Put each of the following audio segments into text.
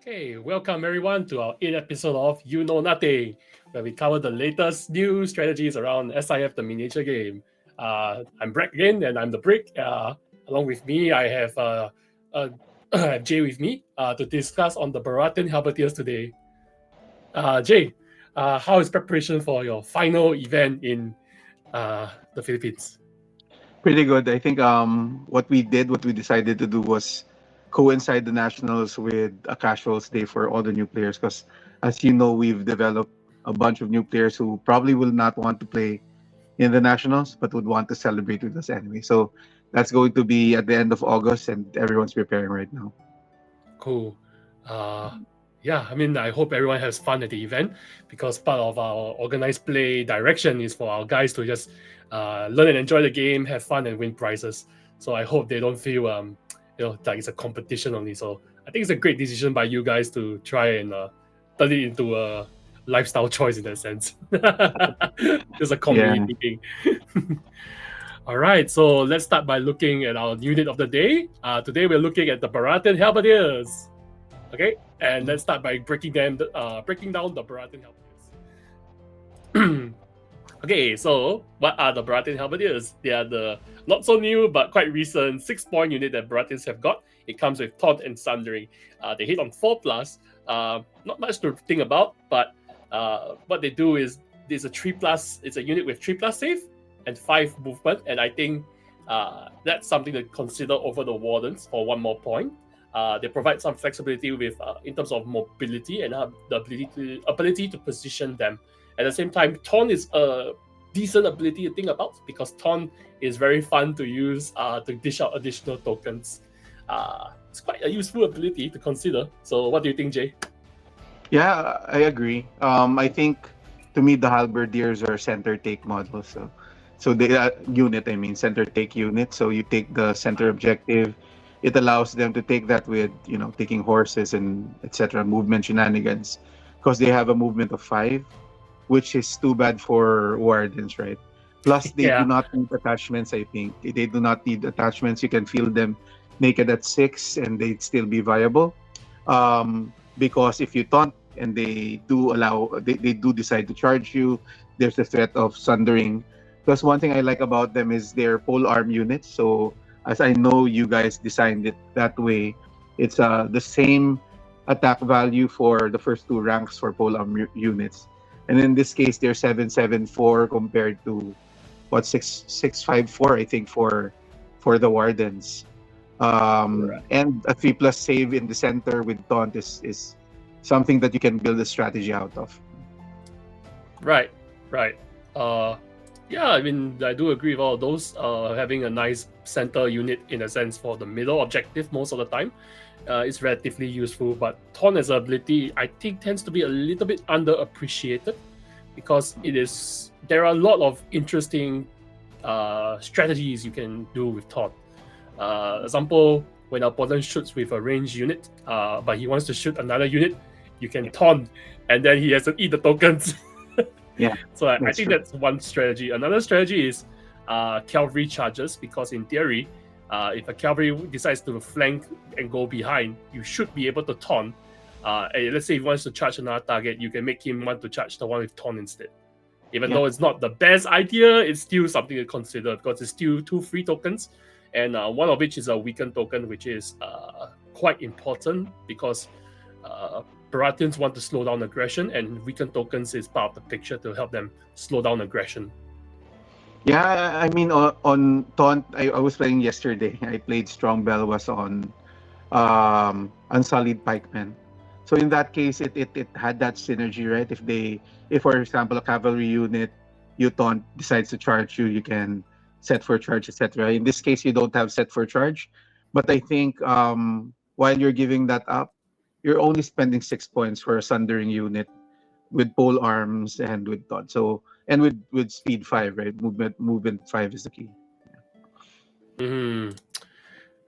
Okay, welcome everyone to our 8th episode of You Know Nothing, where we cover the latest new strategies around SIF, the miniature game. I'm Brett again, and I'm the Brick. Along with me, I have Jay with me to discuss on the Baratheon Halberdiers today. Jay, how is preparation for your final event in the Philippines? Pretty good. I think what we decided to do was coincide the nationals with a casuals day for all the new players because as you know, we've developed a bunch of new players who probably will not want to play in the nationals but would want to celebrate with us anyway. So that's going to be at the end of August and everyone's preparing right now. Cool. Yeah, I mean, I hope everyone has fun at the event because part of our organized play direction is for our guys to just learn and enjoy the game, have fun, and win prizes. So I hope they don't feel like it's a competition only. So I think it's a great decision by you guys to try and turn it into a lifestyle choice in that sense. Just a Yeah. community thing. All right, so let's start by looking at our unit of the day. Today we're looking at the Baratheon Halberdiers. Okay, and let's start by breaking down the Baratheon Halberdiers. Okay, so what are the Baratheon Halberdiers? They are the not so new but quite recent 6-point unit that Baratheons have got. It comes with Taunt and Sundering. They hit on 4+. Not much to think about, but what they do is there's a 3+. It's a unit with 3+ save and 5 movement, and I think that's something to consider over the Wardens for 1 more point. They provide some flexibility with in terms of mobility and the ability to position them. At the same time, Taunt is a decent ability to think about because Taunt is very fun to use to dish out additional tokens. It's quite a useful ability to consider. So what do you think, Jay? Yeah, I agree. I think to me the Halberdiers are center take models. So the unit, I mean center take unit. So you take the center objective. It allows them to take that with taking horses and etc. movement shenanigans, because they have a movement of 5, which is too bad for wardens, right? Plus they do Yeah. not need attachments. I think they do not need attachments. You can field them naked at 6 and they'd still be viable. Because if you taunt and they do decide to charge you, there's the threat of sundering. Plus one thing I like about them is their pole arm units. So as I know you guys designed it that way, it's the same attack value for the first 2 ranks for pole arm units. And in this case, they're 774 compared to 654, I think, for the wardens. Right. And a 3+ save in the center with taunt is something that you can build a strategy out of. Right. Yeah, I mean, I do agree with all those. Having a nice center unit, in a sense, for the middle objective most of the time is relatively useful. But Taunt as an ability, I think, tends to be a little bit underappreciated because there are a lot of interesting strategies you can do with Taunt. Example, when an opponent shoots with a ranged unit, but he wants to shoot another unit, you can Taunt, and then he has to eat the tokens. Yeah, so I think that's one strategy. Another strategy is cavalry charges, because in theory, if a cavalry decides to flank and go behind, you should be able to taunt. Let's say if he wants to charge another target, you can make him want to charge the one with taunt instead. Even though it's not the best idea, it's still something to consider because it's still 2 free tokens, and one of which is a weakened token, which is quite important because Baratheons want to slow down aggression, and weakened tokens is part of the picture to help them slow down aggression. Yeah, I mean on taunt, I was playing yesterday. I played Strong Bell was on Unsullied Pikemen. So in that case, it had that synergy, right? If for example a cavalry unit you taunt decides to charge you, you can set for charge, etc. In this case, you don't have set for charge, but I think while you're giving that up, you're only spending 6 points for a sundering unit with pole arms and with taunt. So and with speed 5, right? Movement 5 is the key.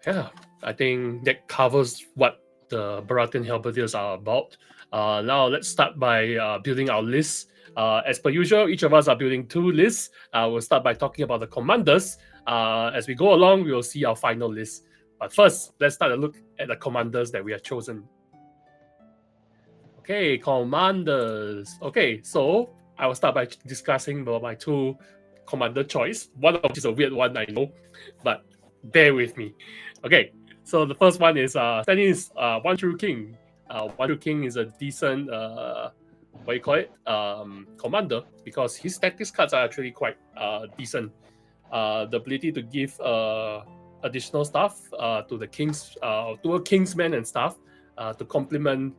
Yeah, I think that covers what the Baratheon Halberdiers are about. Now let's start by building our list. As per usual, each of us are building 2 lists. We'll start by talking about the commanders. As we go along, we will see our final list. But first, let's start a look at the commanders that we have chosen. Okay, commanders. Okay, so I will start by discussing about my two commander choice. One of which is a weird one, I know, but bear with me. Okay, so the first one is Stannis, One True King. One True King is a decent what you call it commander, because his tactics cards are actually quite decent. The ability to give additional stuff to the kings, to a kingsman and stuff, to complement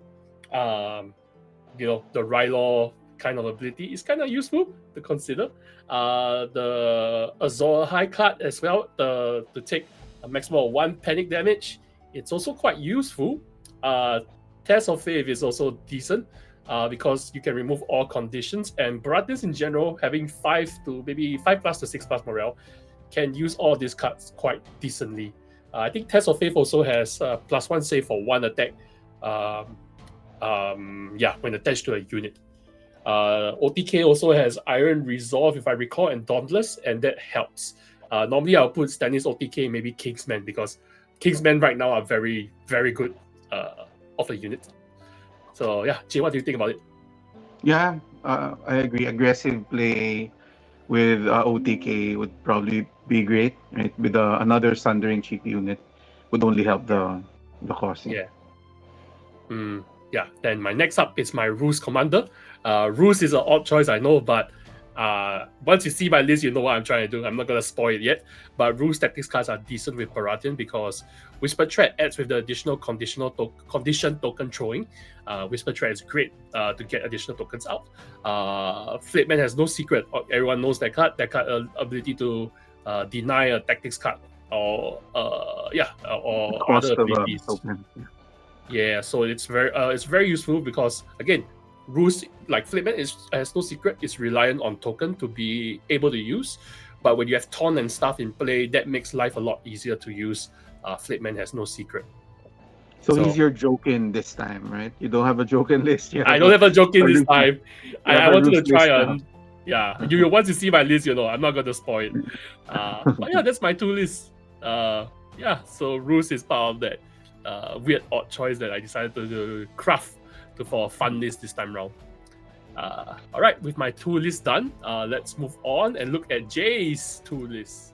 the Rylor kind of ability is kind of useful to consider. The Azor High card as well, to take a maximum of 1 panic damage. It's also quite useful. Test of Faith is also decent, because you can remove all conditions, and Baratheons in general, having 5 to maybe 5+ to 6+ morale, can use all these cards quite decently. I think Test of Faith also has +1 save for 1 attack. When attached to a unit. OTK also has Iron Resolve, if I recall, and Dauntless, and that helps. Normally, I'll put Stannis OTK, maybe Kingsman, because Kingsmen right now are very, very good of the unit. So yeah, Jay, what do you think about it? Yeah, I agree. Aggressive play with OTK would probably be great, right? With another Sundering Cheek unit would only help the cause. Yeah. Then my next up is my Roose commander. Roose is an odd choice, I know, but once you see my list, you know what I'm trying to do. I'm not going to spoil it yet, but Roose tactics cards are decent with Baratheon, because Whisper Threat adds with the additional condition token throwing. Whisper Threat is great to get additional tokens out. Flateman has no secret. Everyone knows that card. That card ability to deny a tactics card or other abilities. Yeah, so it's very useful, because again, Roose, like Flateman, has no secret. It's reliant on token to be able to use. But when you have Taunt and stuff in play, that makes life a lot easier to use. Flateman has no secret. So he's your Jokin this time, right? You don't have a Jokin list yet. I don't have a Jokin this time. I wanted to try on. Yeah, once you see my list, I'm not going to spoil it. But yeah, that's my 2 lists. So Roose is part of that weird odd choice that I decided to craft for a fun list this time round. All right, with my 2 lists done, let's move on and look at Jay's 2 lists.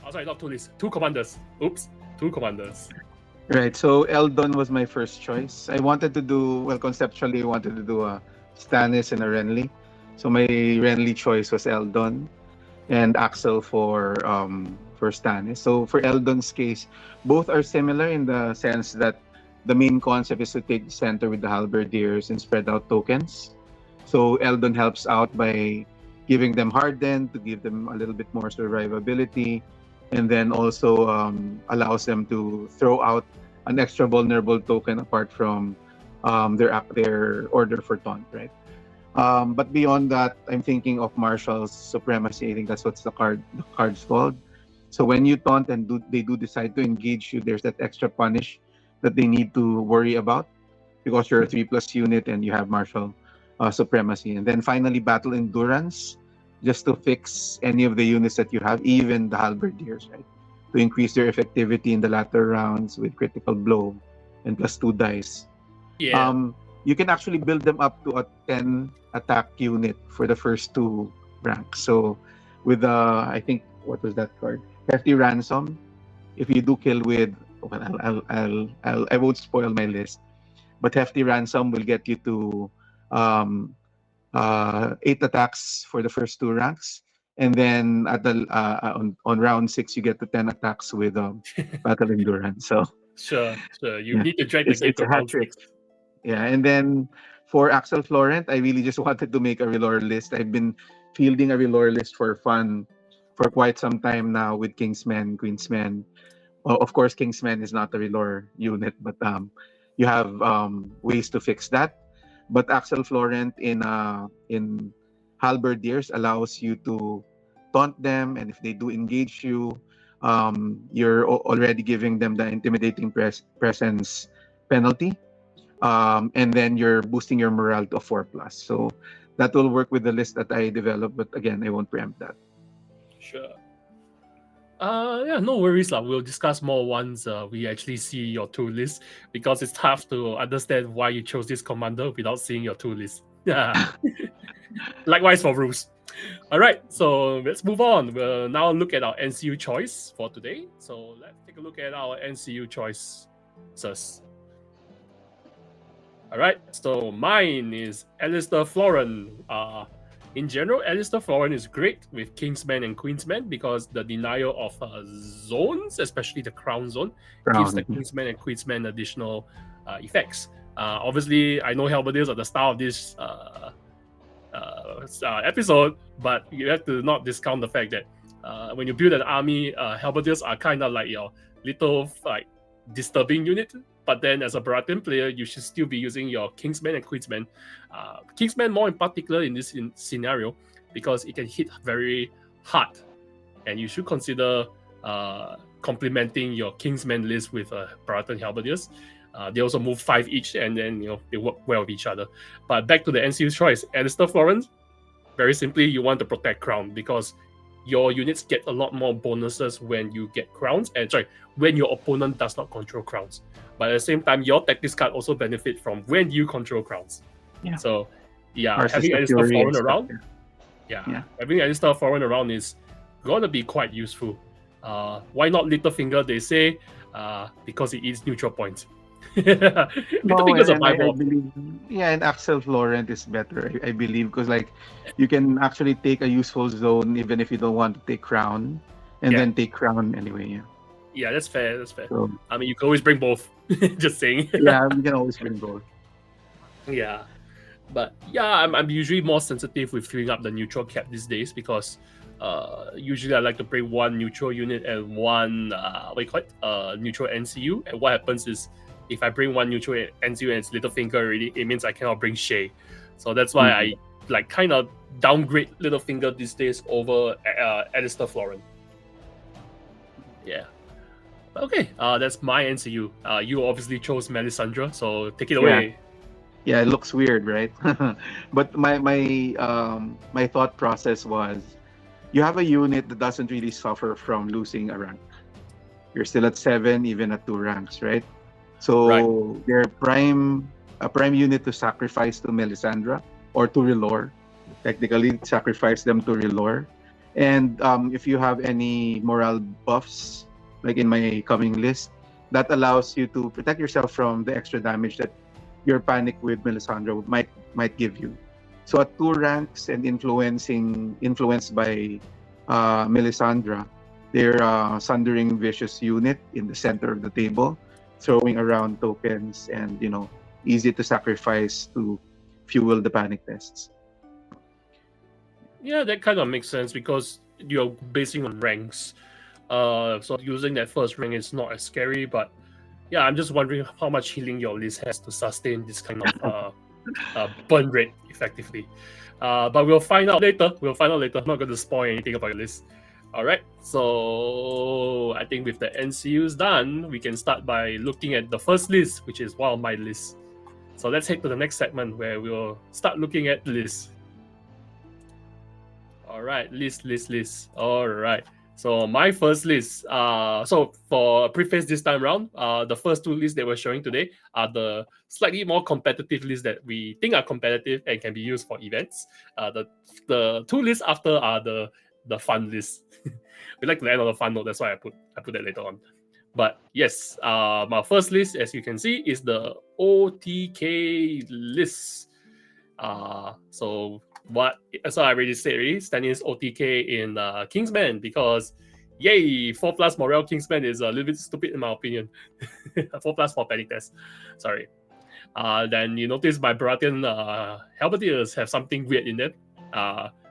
Oh, sorry, not 2 lists, 2 commanders. Oops, 2 commanders. Right, so Eldon was my first choice. Conceptually, I wanted to do a Stannis and a Renly. So my Renly choice was Eldon, and Axel for Stannis. So for Eldon's case, both are similar in the sense that the main concept is to take the center with the Halberdiers and spread out tokens. So Eldon helps out by giving them Harden to give them a little bit more survivability, and then also allows them to throw out an extra vulnerable token apart from their order for taunt, right? But beyond that, I'm thinking of Marshall's Supremacy. I think that's what the card's called. So when you taunt and they do decide to engage you, there's that extra punish that they need to worry about, because you're a 3+ unit and you have Marshall Supremacy. And then finally, Battle Endurance, just to fix any of the units that you have, even the Halberdiers, right? To increase their effectivity in the latter rounds with critical blow and +2 dice. Yeah. You can actually build them up to a 10 attack unit for the first 2 ranks. So with I think, what was that card? Hefty Ransom. If you do kill with, I won't spoil my list, but Hefty Ransom will get you to 8 attacks for the first 2 ranks, and then at the on round 6 you get to 10 attacks with Battle Endurance. So sure, you need to drag the game to round 6. Yeah, and then for Axel Florent, I really just wanted to make a Relore list. I've been fielding a Relore list for fun for quite some time now with Kingsman, Queensman. Well, of course, Kingsman is not a Relore unit, but you have ways to fix that. But Axel Florent in Halberdiers allows you to taunt them, and if they do engage you, you're already giving them the intimidating presence penalty. And then you're boosting your morale to 4+. So that will work with the list that I developed, but again, I won't preempt that. Sure. Yeah, no worries lah. We'll discuss more once we actually see your tool list, because it's tough to understand why you chose this commander without seeing your tool list. Yeah. Likewise for rules. All right, so let's move on. We'll now look at our NCU choice for today. So let's take a look at our NCU choices. All right, so mine is Alistair Florin. In general, Alistair Florin is great with Kingsman and Queensman because the denial of zones, especially the Crown Zone, gives the Kingsman and Queensman additional effects. Obviously, I know Halberdiers at the start of this episode, but you have to not discount the fact that when you build an army, Halberdiers are kind of like your little like disturbing unit. But then as a Baratheon player, you should still be using your Kingsman and Queensman. Kingsman more in particular in this scenario because it can hit very hard. And you should consider complementing your Kingsman list with Baratheon Halberdiers. They also move 5 each, and then they work well with each other. But back to the NCU choice, Alistair Florence, very simply, you want to protect Crown because your units get a lot more bonuses when you get crowns, and when your opponent does not control crowns. But at the same time, your tactics card also benefit from when you control crowns. Yeah. So, having Alistair Foreign around, having Alistair Foreign around is gonna be quite useful. Why not Littlefinger? They say because it eats neutral points. Littlefinger's a I believe, and Axel Florent is better, I believe, because like you can actually take a useful zone even if you don't want to take crown, and then take crown anyway. Yeah, that's fair. That's fair. So, I mean, you can always bring both. Just saying. Yeah, we can always bring both. Yeah, but I'm usually more sensitive with filling up the neutral cap these days because usually I like to bring one neutral unit and one neutral NCU. And what happens is if I bring one neutral NCU and it's Littlefinger already, it means I cannot bring Shay. So that's why I like kind of downgrade Littlefinger these days over Alistair Florin. Yeah. Okay, that's my NCU. You obviously chose Melisandre, so take it away. Yeah, it looks weird, right? But my thought process was, you have a unit that doesn't really suffer from losing a rank. You're still at 7, even at 2 ranks, right? So they're a prime unit to sacrifice to Melisandre or to R'hllor. Technically, sacrifice them to R'hllor. And if you have any morale buffs, like in my coming list, that allows you to protect yourself from the extra damage that your panic with Melisandre might give you. So at 2 ranks and influenced by Melisandre, they're a Sundering Vicious unit in the center of the table, throwing around tokens and easy to sacrifice to fuel the panic tests. Yeah, that kind of makes sense because you're basing on ranks. So using that first rank is not as scary, but I'm just wondering how much healing your list has to sustain this kind of burn rate effectively. But we'll find out later. I'm not going to spoil anything about your list. All right. So I think with the NCUs done, we can start by looking at the first list, which is one of my lists. So let's head to the next segment where we'll start looking at lists. All right, list. All right. So my first list, so for preface this time around, the first 2 lists that we're showing today are the slightly more competitive lists that we think are competitive and can be used for events. The 2 lists after are the fun lists. We like to end on a fun note, that's why I put that later on. But yes, my first list, as you can see, is the OTK list. So I already said, Stannis OTK in Kingsman because, yay, 4+ morale Kingsman is a little bit stupid in my opinion. 4+ for panic test. Sorry. Then you notice my Baratheon Halberdiers have something weird in them.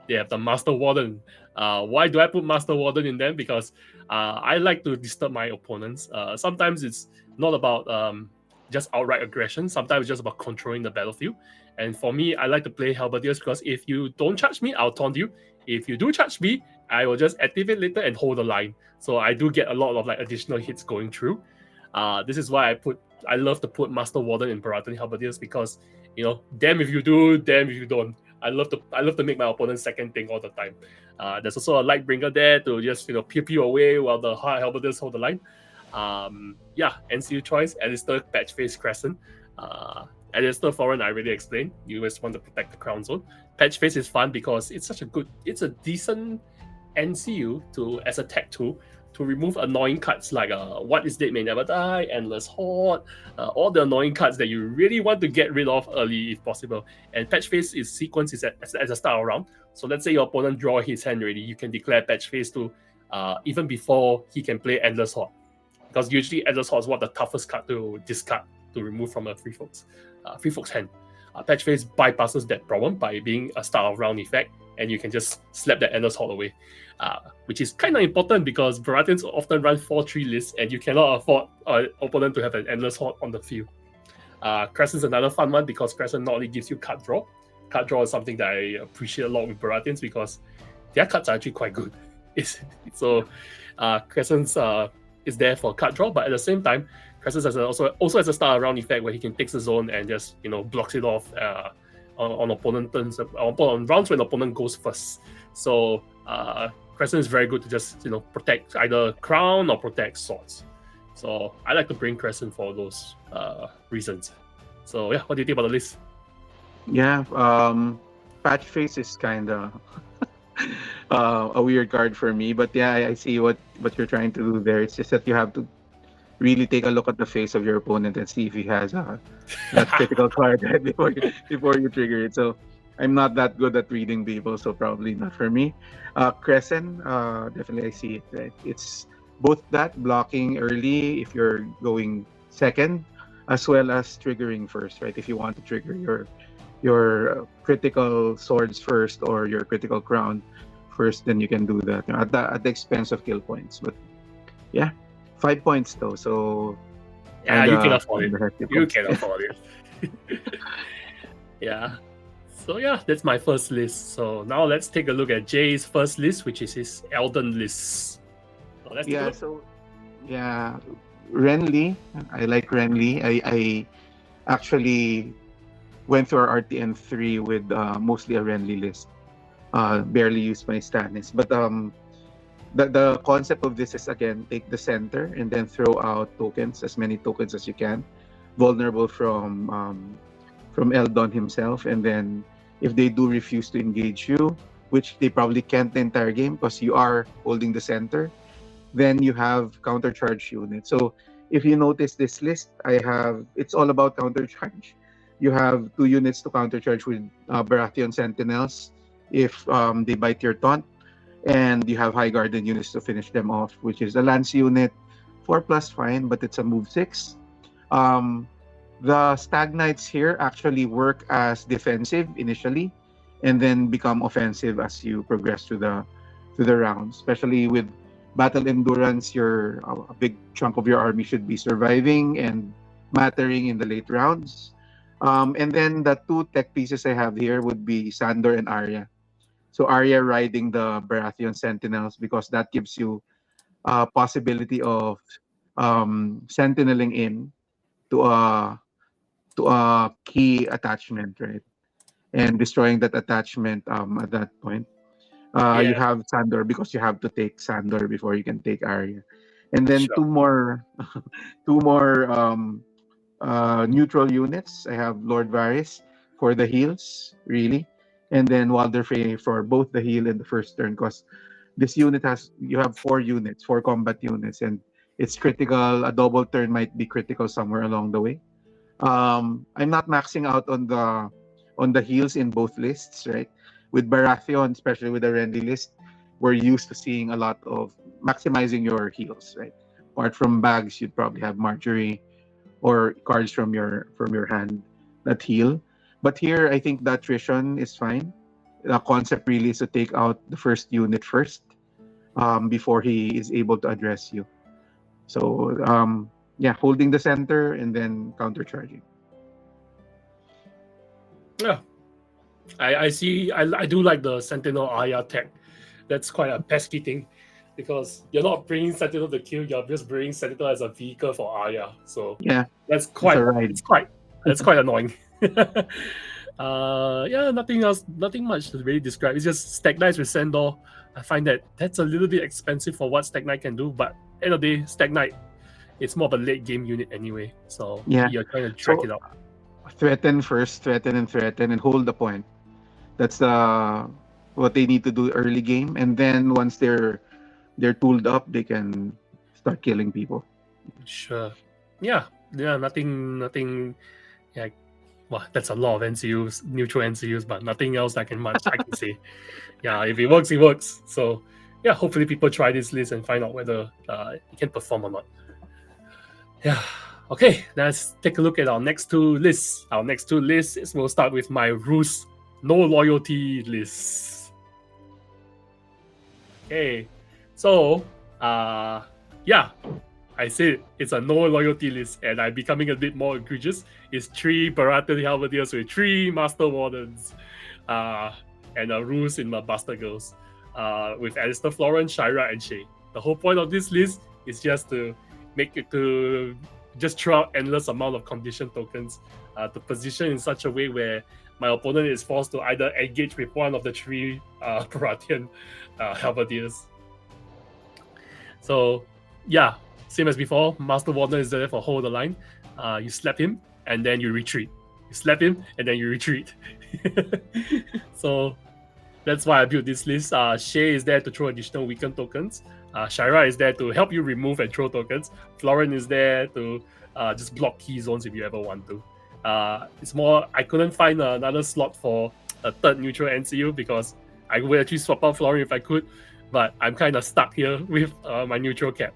They have the Master Warden. Why do I put Master Warden in them? Because I like to disturb my opponents. Sometimes it's not about just outright aggression. Sometimes it's just about controlling the battlefield. And for me, I like to play Halberdiers because if you don't charge me, I'll taunt you. If you do charge me, I will just activate later and hold the line. So I do get a lot of additional hits going through. This is why I love to put Master Warden in Baratheon Halberdiers because, damn if you do, damn if you don't. I love to make my opponent second thing all the time. There's also a Lightbringer there to just pew away while the Halberdiers hold the line. NCU choice, Alistair, Patchface, Crescent. Alistair Foreign, I already explained. You just want to protect the crown zone. Patchface is fun because it's a decent NCU as a tech tool to remove annoying cards like What Is Dead May Never Die, Endless Horde, all the annoying cards that you really want to get rid of early if possible. And Patchface sequence is at the start of round. So let's say your opponent draw his hand already, you can declare Patchface to even before he can play Endless Horde. Because usually Endless Horde is the toughest card to discard, to remove from a free folks hand. Patchface bypasses that problem by being a start of round effect, and you can just slap that Endless Horde away, which is kind of important because Baratheons often run 4-3 lists, and you cannot afford an opponent to have an Endless Horde on the field. Crescent's another fun one because Crescent not only gives you card draw. Card draw is something that I appreciate a lot with Baratheons because their cards are actually quite good. Crescent's is there for card draw, but at the same time, Crescent also has a start round effect where he can take the zone and just blocks it off on opponent turns, on rounds when the opponent goes first. So Crescent is very good to just protect either crown or protect swords. So I like to bring Crescent for those reasons. So yeah, what do you think about the list? Yeah, Patchface is kind of a weird card for me, but yeah, I see what you're trying to do there. It's just that you have to really take a look at the face of your opponent and see if he has that critical card before you trigger it. So I'm not that good at reading people, so probably not for me. Crescent, definitely I see it. Right, it's both that blocking early if you're going second, as well as triggering first. Right, if you want to trigger your critical swords first or your critical crown first, then you can do that at the expense of kill points. But yeah, 5 points though, so yeah, you can afford it. You can afford it. Yeah. So yeah, that's my first list. So now let's take a look at Jay's first list, which is his Elden list. So Renly. I like Renly. I actually went through our RTN 3 with mostly a Renly list. Barely used my Stannis, but the concept of this is, again, take the center and then throw out tokens, as many tokens as you can, vulnerable from Eldon himself, and then if they do refuse to engage you, which they probably can't the entire game because you are holding the center, then you have countercharge units. So if you notice this list, it's all about countercharge. You have 2 units to countercharge with Baratheon Sentinels if they bite your taunt, and you have High Garden units to finish them off, which is a Lance unit, 4+ fine, but it's a move 6. The Stag Knights here actually work as defensive initially, and then become offensive as you progress through the rounds. Especially with battle endurance, a big chunk of your army should be surviving and mattering in the late rounds. And then the 2 tech pieces I have here would be Sandor and Arya. So Arya riding the Baratheon Sentinels because that gives you a possibility of sentineling in to a key attachment, right? And destroying that attachment at that point. You have Sandor because you have to take Sandor before you can take Arya. And then Sure. two more neutral units. I have Lord Varys for the heals, really. And then Walder Frey for both the heal and the first turn, because this unit you have 4 combat units, and it's critical. A double turn might be critical somewhere along the way. I'm not maxing out on the heals in both lists, right? With Baratheon, especially with the Renly list, we're used to seeing a lot of maximizing your heals, right? Apart from bags, you'd probably have Marjorie or cards from your hand that heal. But here, I think the attrition is fine. The concept really is to take out the first unit first before he is able to address you. So, holding the center and then countercharging. Yeah. I see. I do like the Sentinel Arya tech. That's quite a pesky thing because you're not bringing Sentinel to kill, you're just bringing Sentinel as a vehicle for Arya. So yeah, that's quite annoying. Yeah, nothing else, nothing much to really describe. It's just Stag Knights with Sandor. I find that that's a little bit expensive for what Stag Knight can do, but end of the day, Stag Knight, it's more of a late game unit anyway. So Yeah. you're trying to track So it out. threaten first, threaten and hold the point. That's what they need to do early game, and then once they're tooled up, they can start killing people. Sure. Yeah. Yeah. Nothing. Yeah. Well, that's a lot of NCUs, neutral NCUs, but nothing else I can say. Yeah, if it works, it works. So yeah, hopefully people try this list and find out whether it can perform or not. Yeah. Okay, let's take a look at our next two lists. Our next two lists is we'll start with my Rus no loyalty list. Okay, so yeah, I said it's a no loyalty list, and I'm becoming a bit more egregious. It's 3 Baratheon Halberdiers with 3 Master Wardens, and a Rus in my Buster Girls, with Alistair, Florence, Shira, and Shay. The whole point of this list is just to make it to just throw out endless amount of condition tokens, to position in such a way where my opponent is forced to either engage with one of the 3 Baratheon Halberdiers. So yeah, same as before, Master Warden is there for hold the line. You slap him and then you retreat. You slap him and then you retreat. So that's why I built this list. Shay is there to throw additional weaken tokens. Shira is there to help you remove and throw tokens. Florin is there to just block key zones if you ever want to. It's more, I couldn't find another slot for a third neutral NCU because I would actually swap out Florin if I could, but I'm kind of stuck here with my neutral cap.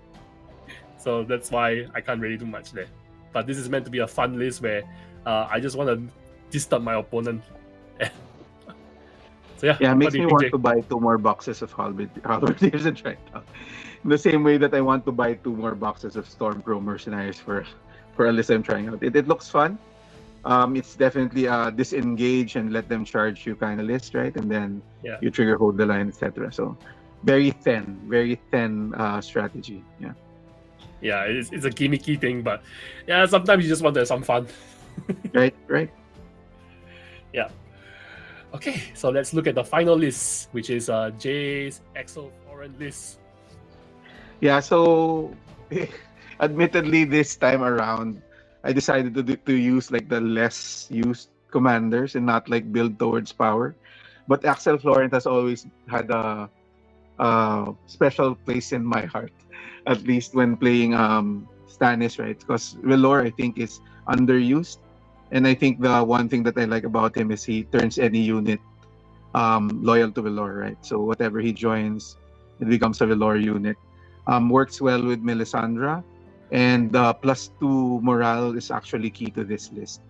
So that's why I can't really do much there. But this is meant to be a fun list where I just want to disturb my opponent. So yeah, it makes me want Jay? to buy 2 more boxes of Halberdiers and right now. In the same way that I want to buy 2 more boxes of Stormcrow Mercenaries for a list I'm trying out. It looks fun. It's definitely a disengage and let them charge you kind of list, right? And then you trigger hold the line, etc. So very thin strategy. Yeah. Yeah, it's a gimmicky thing, but yeah, sometimes you just want to have some fun. Right. Yeah. Okay, so let's look at the final list, which is Jay's S04 list. Yeah, so admittedly this time around, I decided to use like the less used commanders and not like build towards power. But Axel Florent has always had a special place in my heart, at least when playing Stannis, right? Because Velor, I think, is underused. And I think the one thing that I like about him is he turns any unit loyal to Velor, right? So whatever he joins, it becomes a Velor unit. Works well with Melisandre, and +2 morale is actually key to this list.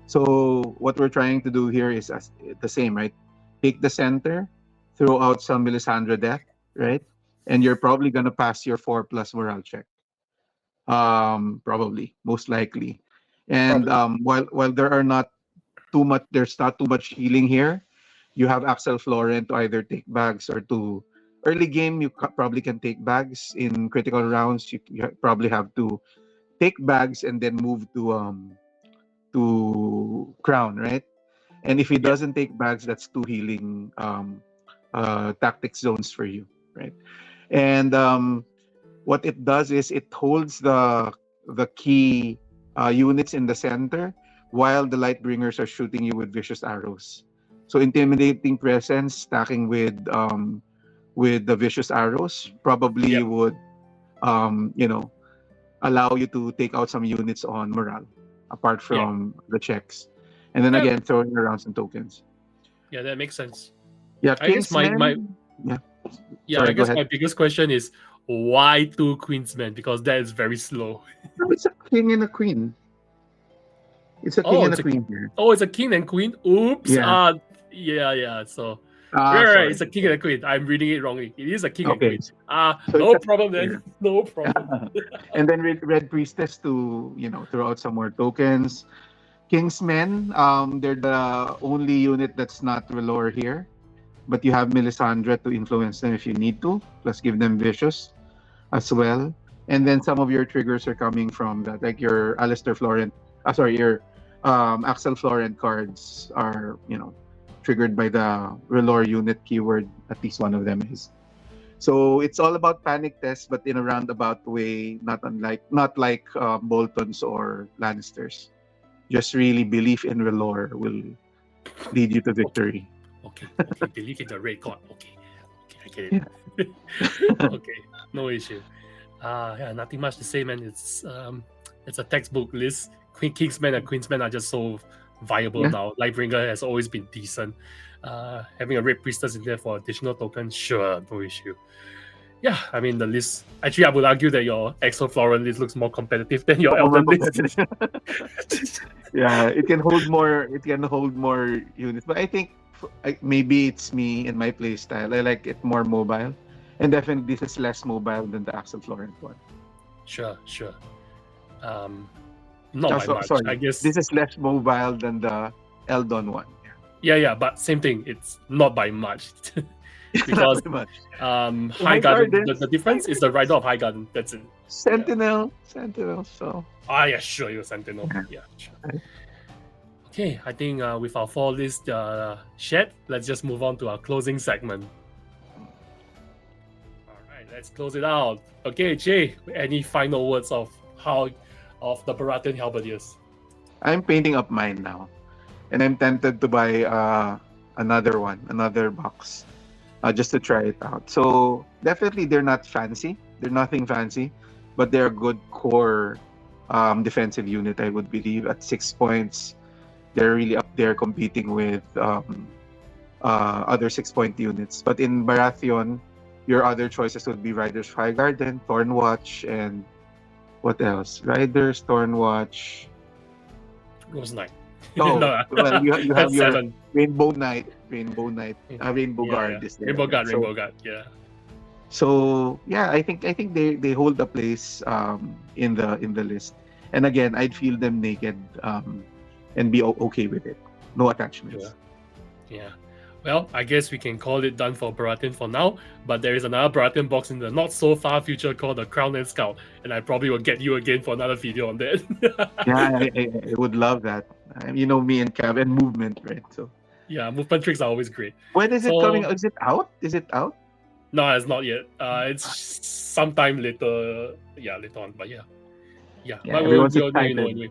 So what we're trying to do here is the same, right? Take the center, throw out some Melisandre death, right? And you're probably gonna pass your 4+ morale check. Probably, most likely. And while there's not too much healing here, you have Axel Florent to either take bags or to early game. You probably can take bags. In critical rounds, you probably have to take bags and then move to crown, right? And if he doesn't take bags, that's 2 healing tactic zones for you, right? And what it does is it holds the key units in the center while the Lightbringers are shooting you with vicious arrows. So intimidating presence stacking with the vicious arrows probably would allow you to take out some units on morale apart from the checks, and then again throwing around some tokens. Yeah, that makes sense. Yeah, I guess my Sorry, I guess my biggest question is why 2 Queensmen? Because that is very slow. No, it's a king and a queen. It's a king and a queen here. Oh, it's a king and queen. Oops. So right, it's a king and a queen. I'm reading it wrongly. It is a king and queen. So no problem then. No problem. And then Red Priestess to throw out some more tokens. Kingsmen, they're the only unit that's not Velor here, but you have Melisandre to influence them if you need to, plus give them vicious as well. And then some of your triggers are coming from that, like your Alistair Florent. Your Axel Florent cards are, triggered by the Relore unit keyword. At least one of them is. So it's all about panic tests, but in a roundabout way, not like Boltons or Lannisters. Just really belief in Relore will lead you to victory. Okay. Believe in the red god. Okay, I get it. Yeah. Okay, no issue. Yeah, nothing much to say, man. It's a textbook list. Kingsman and Queensman are just so viable Yeah. now. Lightbringer has always been decent. Having a red priestess in there for additional tokens, sure, no issue. Yeah, I mean the list. Actually, I would argue that your Exo Florent list looks more competitive than your Elden list. Yeah, it can hold more. It can hold more units, but I think maybe it's me and my play style. I like it more mobile, and definitely this is less mobile than the Axel Florent one. Sure. Not by much. Sorry, I guess this is less mobile than the Eldon one. Yeah, but same thing. It's not by much. Because Not very much. High Garden, the difference is the rider of High Garden. That's it. Sentinel. So Yeah, sure, you're Sentinel. Yeah, sure. Okay, I think with our 4 list shared, let's just move on to our closing segment. All right, let's close it out. Okay, Jay, any final words of the Baratheon Halberdiers? I'm painting up mine now, and I'm tempted to buy another box, just to try it out. So definitely they're not fancy. They're nothing fancy, but they're a good core defensive unit, I would believe. At 6 points, they're really up there competing with other 6-point units. But in Baratheon, your other choices would be Riders of High Garden, Thornwatch, and what else? Riders, Thornwatch. Rose Knight. Oh, No. well, you have your 7. Rainbow Guard. Yeah. Is there. Rainbow Guard, So- Rainbow Guard. Yeah. So yeah, I think they hold a place in the list. And again, I'd feel them naked and be okay with it. No attachments. Yeah. Well, I guess we can call it done for Baratheon for now, but there is another Baratheon box in the not so far future called the Crown and Scout, and I probably will get you again for another video on that. Yeah, I would love that. You know me and Cav and movement, right? So Yeah, movement tricks are always great. when is it So- coming? Is it out? Is it out? No, it's not yet. It's sometime later. Yeah, later on. But yeah. Yeah, But everyone's we'll let you know excited. anyway.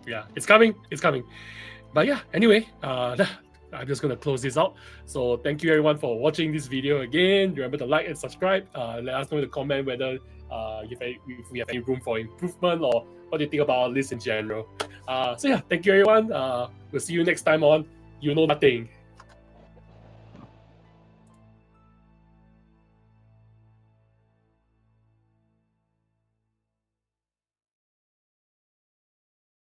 Yeah, it's coming. But yeah, anyway, I'm just gonna close this out. So thank you everyone for watching this video again. Remember to like and subscribe. Let us know in the comment whether if we have any room for improvement or what do you think about our list in general. So yeah, thank you everyone. We'll see you next time on You Know Nothing.